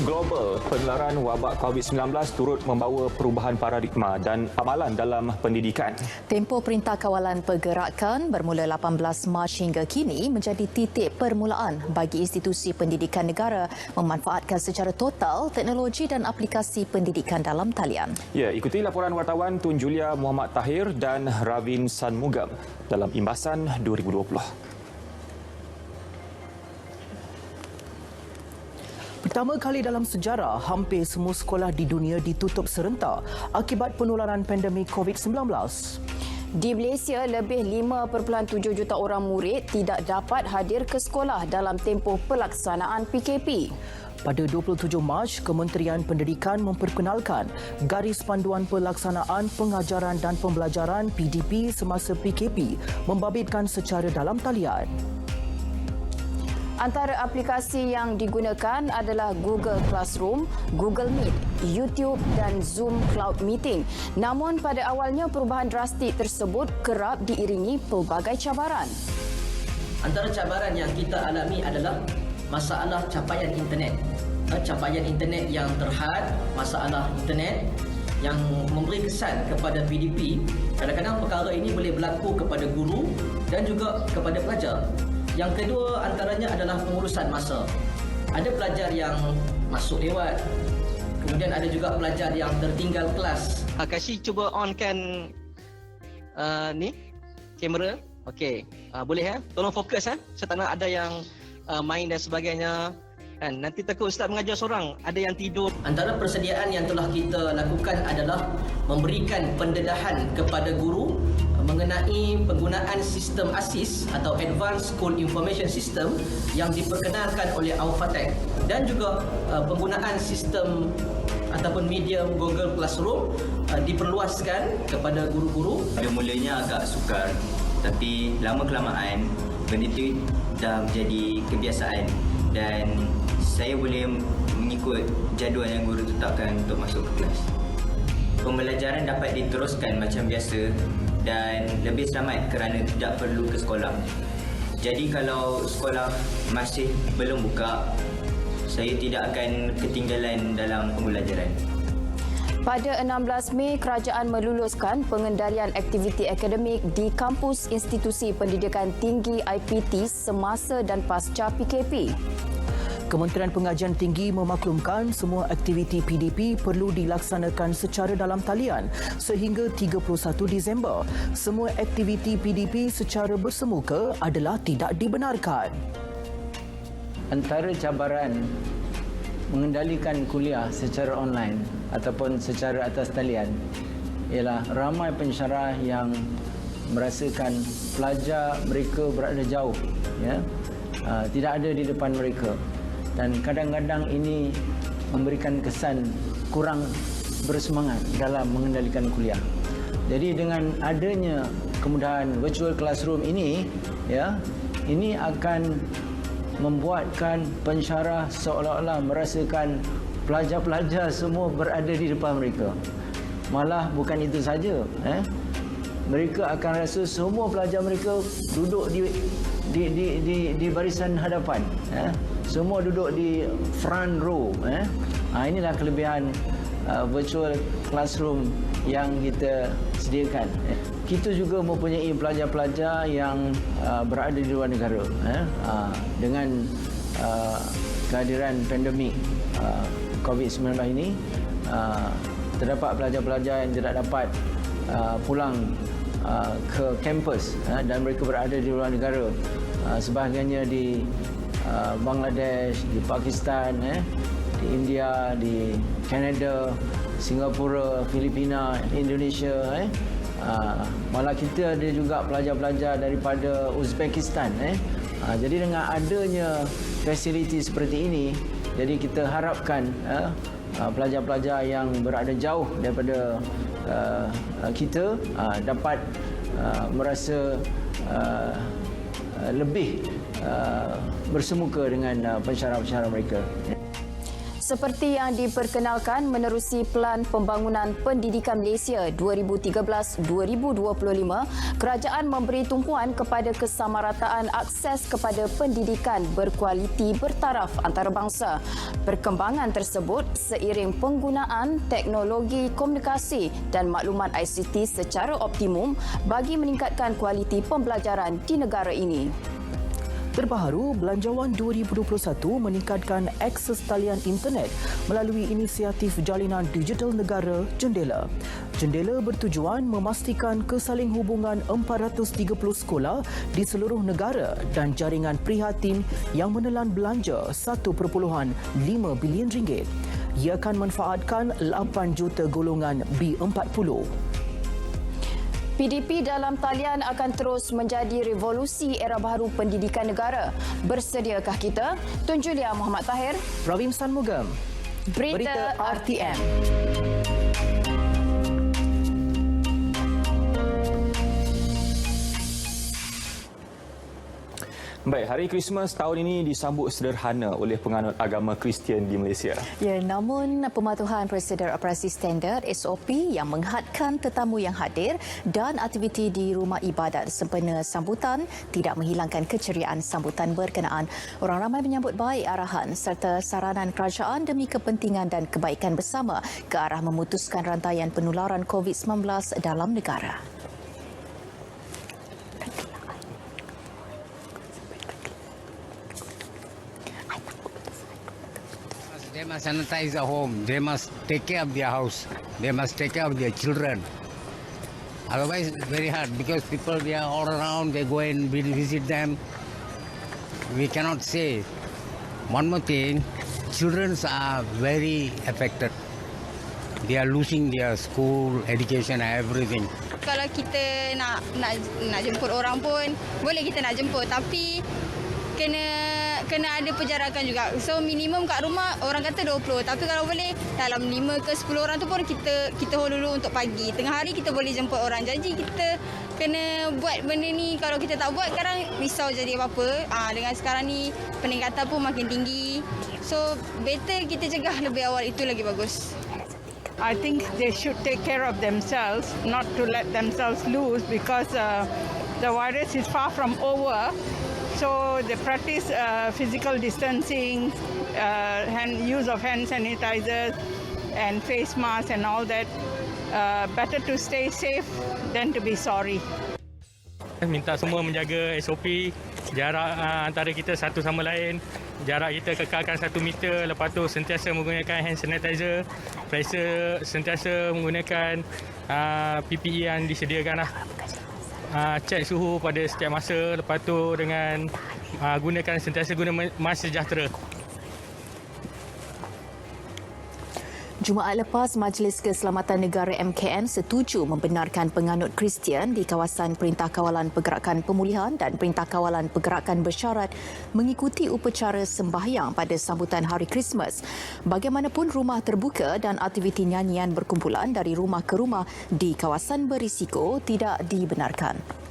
global, penularan wabak COVID-19 turut membawa perubahan paradigma dan amalan dalam pendidikan. Tempoh Perintah Kawalan Pergerakan bermula 18 Mac hingga kini menjadi titik permulaan bagi institusi pendidikan negara memanfaatkan secara total teknologi dan aplikasi pendidikan dalam talian. Ya, ikuti laporan wartawan Tun Julia Muhammad Tahir dan Ravin Sanmugam dalam Imbasan 2020. Pertama kali dalam sejarah, hampir semua sekolah di dunia ditutup serentak akibat penularan pandemik COVID-19. Di Malaysia, lebih 5.7 juta orang murid tidak dapat hadir ke sekolah dalam tempoh pelaksanaan PKP. Pada 27 Mac, Kementerian Pendidikan memperkenalkan Garis Panduan Pelaksanaan Pengajaran dan Pembelajaran PDP semasa PKP membabitkan secara dalam talian. Antara aplikasi yang digunakan adalah Google Classroom, Google Meet, YouTube dan Zoom Cloud Meeting. Namun pada awalnya perubahan drastik tersebut kerap diiringi pelbagai cabaran. Antara cabaran yang kita alami adalah masalah capaian internet. Capaian internet yang terhad, masalah internet yang memberi kesan kepada PDP. Kadang-kadang perkara ini boleh berlaku kepada guru dan juga kepada pelajar. Yang kedua antaranya adalah pengurusan masa. Ada pelajar yang masuk lewat, kemudian ada juga pelajar yang tertinggal kelas. Kasih cuba onkan ni kamera. Okey, boleh tolong fokus Saya tak nak ada yang main dan sebagainya. Kan nanti takut ustaz mengajar seorang ada yang tidur. Antara persediaan yang telah kita lakukan adalah memberikan pendedahan kepada guru mengenai penggunaan sistem ASIS atau Advanced School Information System yang diperkenalkan oleh Aufatek dan juga penggunaan sistem ataupun medium Google Classroom diperluaskan kepada guru-guru. Pada mulanya agak sukar, tapi lama-kelamaan benda itu dah menjadi kebiasaan dan saya boleh mengikut jadual yang guru tetapkan untuk masuk ke kelas. Pembelajaran dapat diteruskan macam biasa dan lebih selamat kerana tidak perlu ke sekolah. Jadi kalau sekolah masih belum buka, saya tidak akan ketinggalan dalam pembelajaran. Pada 16 Mei, kerajaan meluluskan pengendalian aktiviti akademik di kampus institusi pendidikan tinggi IPT semasa dan pasca PKP. Kementerian Pengajian Tinggi memaklumkan semua aktiviti PDP perlu dilaksanakan secara dalam talian sehingga 31 Disember. Semua aktiviti PDP secara bersemuka adalah tidak dibenarkan. Antara cabaran mengendalikan kuliah secara online ataupun secara atas talian ialah ramai pensyarah yang merasakan pelajar mereka berada jauh, tidak ada di depan mereka. Dan kadang-kadang ini memberikan kesan kurang bersemangat dalam mengendalikan kuliah. Jadi dengan adanya kemudahan virtual classroom ini, ini akan membuatkan pensyarah seolah-olah merasakan pelajar-pelajar semua berada di depan mereka. Malah bukan itu saja, mereka akan rasa semua pelajar mereka duduk di barisan hadapan, semua duduk di front row. Inilah kelebihan virtual classroom yang kita sediakan. Kita juga mempunyai pelajar-pelajar yang berada di luar negara. Dengan kehadiran pandemik COVID-19 ini, terdapat pelajar-pelajar yang tidak dapat pulang ke kampus dan mereka berada di luar negara. Sebahagiannya di Bangladesh, di Pakistan, di India, di Kanada, Singapura, Filipina, Indonesia. Malah kita ada juga pelajar-pelajar daripada Uzbekistan. Jadi dengan adanya fasiliti seperti ini, jadi kita harapkan pelajar-pelajar yang berada jauh daripada kita dapat merasa lebih bersemuka dengan pensyarah-pensyarah mereka. Seperti yang diperkenalkan menerusi Pelan Pembangunan Pendidikan Malaysia 2013-2025, kerajaan memberi tumpuan kepada kesamarataan akses kepada pendidikan berkualiti bertaraf antarabangsa. Perkembangan tersebut seiring penggunaan teknologi komunikasi dan maklumat ICT secara optimum bagi meningkatkan kualiti pembelajaran di negara ini. Terbaru, Belanjawan 2021 meningkatkan akses talian internet melalui inisiatif Jalinan Digital Negara Jendela. Jendela bertujuan memastikan kesalinghubungan 430 sekolah di seluruh negara dan jaringan prihatin yang menelan belanja 1.5 bilion ringgit. Ia akan manfaatkan 8 juta golongan B40. PDP dalam talian akan terus menjadi revolusi era baru pendidikan negara. Bersediakah kita? Tun Julia Muhammad Tahir, Ravin Sanmugam, Berita RTM. Baik, Hari Krismas tahun ini disambut sederhana oleh penganut agama Kristian di Malaysia. Ya, namun pematuhan Prosedur Operasi Standard SOP yang menghadkan tetamu yang hadir dan aktiviti di rumah ibadat sempena sambutan tidak menghilangkan keceriaan sambutan berkenaan. Orang ramai menyambut baik arahan serta saranan kerajaan demi kepentingan dan kebaikan bersama ke arah memutuskan rantaian penularan COVID-19 dalam negara. They must sanitize their home. They must take care of their house. They must take care of their children. Otherwise, it's very hard because people, they are all around. They go and visit them. We cannot say. One more thing, children are very affected. They are losing their school, education, everything. Kalau kita nak jemput orang pun, boleh kita nak jemput. Tapi kena ada penjarakan juga. So minimum kat rumah orang kata 20. Tapi kalau boleh dalam 5 ke 10 orang tu pun kita hold dulu untuk pagi. Tengah hari kita boleh jemput orang. Jadi kita kena buat benda ni. Kalau kita tak buat sekarang risau jadi apa-apa. Dengan sekarang ni peningkatan pun makin tinggi. So better kita cegah lebih awal, itu lagi bagus. I think they should take care of themselves, not to let themselves loose, because the virus is far from over. So they practice physical distancing, use of hand sanitizers and face masks and all that. Better to stay safe than to be sorry. Minta semua menjaga SOP, jarak antara kita satu sama lain. Jarak kita kekalkan 1 meter. Lepas tu sentiasa menggunakan hand sanitizer. Sentiasa menggunakan PPE yang disediakan lah. Cek suhu pada setiap masa. Lepas tu dengan sentiasa guna mask sejahtera. Jumaat lepas, Majlis Keselamatan Negara MKN setuju membenarkan penganut Kristian di kawasan Perintah Kawalan Pergerakan Pemulihan dan Perintah Kawalan Pergerakan Bersyarat mengikuti upacara sembahyang pada sambutan Hari Krismas. Bagaimanapun, rumah terbuka dan aktiviti nyanyian berkumpulan dari rumah ke rumah di kawasan berisiko tidak dibenarkan.